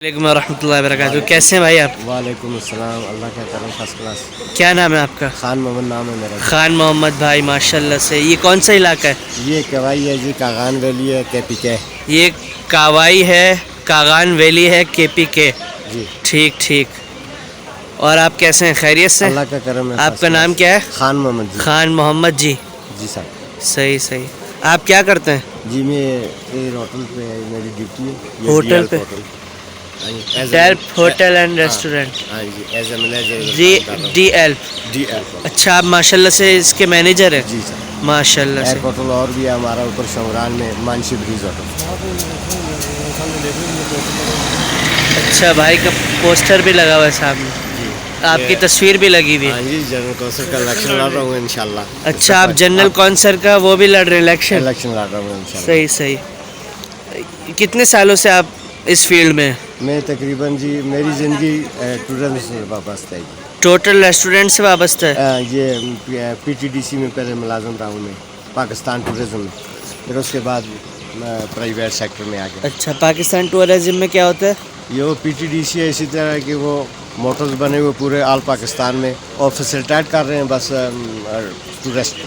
وعلیکم ورحمۃ اللہ وبرکاتہ. کیسے ہیں بھائی آپ؟ وعلیکم السلام. اللہ کا کرم, فرسٹ کلاس. کیا نام ہے آپ کا؟ خان محمد نام ہے میرا. خان محمد بھائی ماشاء اللہ سے. یہ کون سا علاقہ ہے؟ یہ کوائی ہے جی, کاغان ویلی ہے, کے پی کے. یہ کاوائی ہے, کاغان ویلی ہے, کے پی کے. جی ٹھیک ٹھیک. اور آپ کیسے ہیں؟ خیریت سے؟ اللہ کا کرم ہے. آپ کا نام کیا ہے؟ خان محمد جی. خان محمد جی. جی صاحب. صحیح صحیح. آپ کیا کرتے ہیں؟ جی میں ایئر ہوٹل پہ میری ڈیوٹی ہے. ہوٹل پہ؟ ڈیلپ ہوٹل اینڈ ریسٹورینٹ. ہاں جی, as a manager. D L. D L. اچھا, آپ ماشاء اللہ سے اس کے مینیجر ہیں؟ جی سر. ماشاء اللہ سے. ایئر ہوٹل اور بھی ہے ہمارا اوپر شمران میں, مانشی بریز ہوٹل. اچھا, بھائی کا پوسٹر بھی لگا ہوا ہے سامنے, آپ کی تصویر بھی لگی ہوئی ہے. ہاں جی, جنرل کونسل کا الیکشن لڑ رہا ہوں انشاءاللہ. اچھا, آپ جنرل کونسل کا وہ بھی لڑ رہے ہیں الیکشن؟ الیکشن لڑ رہا ہوں انشاءاللہ. صحیح صحیح. کتنے سالوں سے آپ اس فیلڈ میں ہیں؟ میں تقریباً جی میری زندگی ٹورزم سے وابستہ ہے. ٹوٹل ریسٹورینٹ سے وابستہ ہے؟ یہ پی ٹی ڈی سی میں پہلے ملازم رہا ہوں میں, پاکستان ٹورزم میں. پھر اس کے بعد پرائیویٹ سیکٹر میں آ گیا. اچھا, پاکستان ٹورزم میں کیا ہوتا ہے؟ یہ پی ٹی ڈی سی ہے اسی طرح کہ وہ موٹرز بنے ہوئے پورے آل پاکستان میں, اور فیسلٹیٹ کر رہے ہیں بس ٹورسٹ.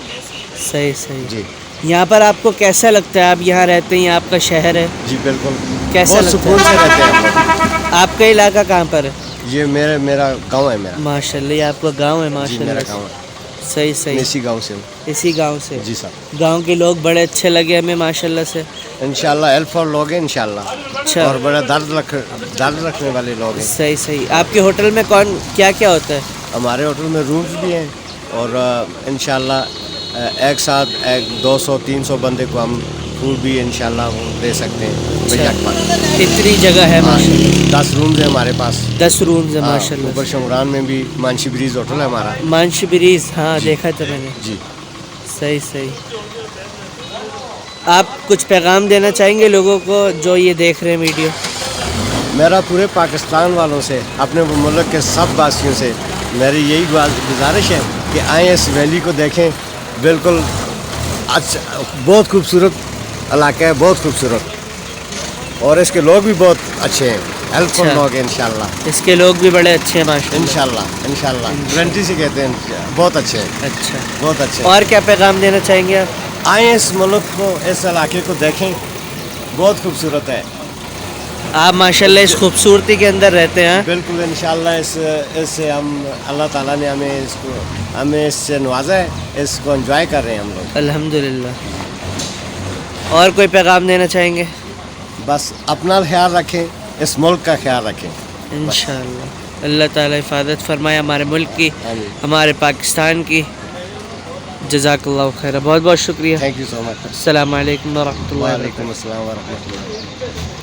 صحیح صحیح. جی. یہاں پر آپ کو کیسا لگتا ہے؟ آپ یہاں رہتے ہیں, یہ آپ کا شہر ہے. جی بالکل, کیسا بہت لگتا سکون سے رہتے ہیں ہم لوگ. آپ کا علاقہ کہاں پر ہے؟ یہ میرا گاؤں ہے میرا. ماشاء اللہ, یہ آپ کا گاؤں ہے؟ جی ماشاء میرا اللہ. گاؤں ہے. صحیح صحیح. میں اسی گاؤں سے ہوں. اسی گاؤں سے؟ جی صاحب. گاؤں کے لوگ بڑے اچھے لگے ہمیں ماشاء اللہ سے. انشاءاللہ ہیلپ فل لوگ ہیں انشاءاللہ. اچھا. اور بڑا درد رکھنے والے لوگ ہیں. صحیح صحیح. آپ کے ہوٹل میں کیا کیا ہوتا ہے؟ ہمارے ہوٹل میں رومز بھی ہیں, اور انشاءاللہ ایک ساتھ 200-300 بندے کو ہم فوڈ بھی انشاءاللہ دے سکتے ہیں. اتنی جگہ ہے ماشاء اللہ. 10 رومز ہیں ہمارے پاس. 10 رومز ہیں ماشاء اللہ. اوپر شمران میں بھی مانشی بریز ہوٹل ہے ہمارا. مانشی بریز, ہاں دیکھا تھا میں نے. جی. صحیح صحیح. آپ کچھ پیغام دینا چاہیں گے لوگوں کو جو یہ دیکھ رہے ہیں ویڈیو؟ میرا پورے پاکستان والوں سے, اپنے ملک کے سب واسیوں سے میری یہی گزارش ہے کہ آئیں اس ویلی کو دیکھیں. بالکل اچھا, بہت خوبصورت علاقہ ہے, بہت خوبصورت, اور اس کے لوگ بھی بہت اچھے ہیں, ہیلپ فل لوگ ہیں انشاءاللہ. اس کے لوگ بھی بڑے اچھے ہیں ماشاء اللہ. انشاءاللہ گارنٹی سے کہتے ہیں, بہت اچھے ہیں. اچھا, بہت اچھے. اور کیا پیغام دینا چاہیں گے آپ؟ آئیں اس ملک کو, اس علاقے کو دیکھیں, بہت خوبصورت ہے. آپ ماشاء اللہ اس خوبصورتی کے اندر رہتے ہیں؟ بالکل انشاءاللہ. اس سے ہم اللہ تعالیٰ نے ہمیں اس سے نوازا ہے, اس کو انجوائے کر رہے ہیں ہم لوگ الحمدللہ. اور کوئی پیغام دینا چاہیں گے؟ بس اپنا خیال رکھیں, اس ملک کا خیال رکھیں انشاءاللہ. اللہ تعالیٰ حفاظت فرمائے ہمارے ملک کی, آمین. ہمارے پاکستان کی. جزاک اللہ خیر, بہت بہت شکریہ. تھینک یو سو مچ. السلام علیکم ورحمۃ اللہ وبرکاتہ. وعلیکم السلام ورحمۃ اللہ.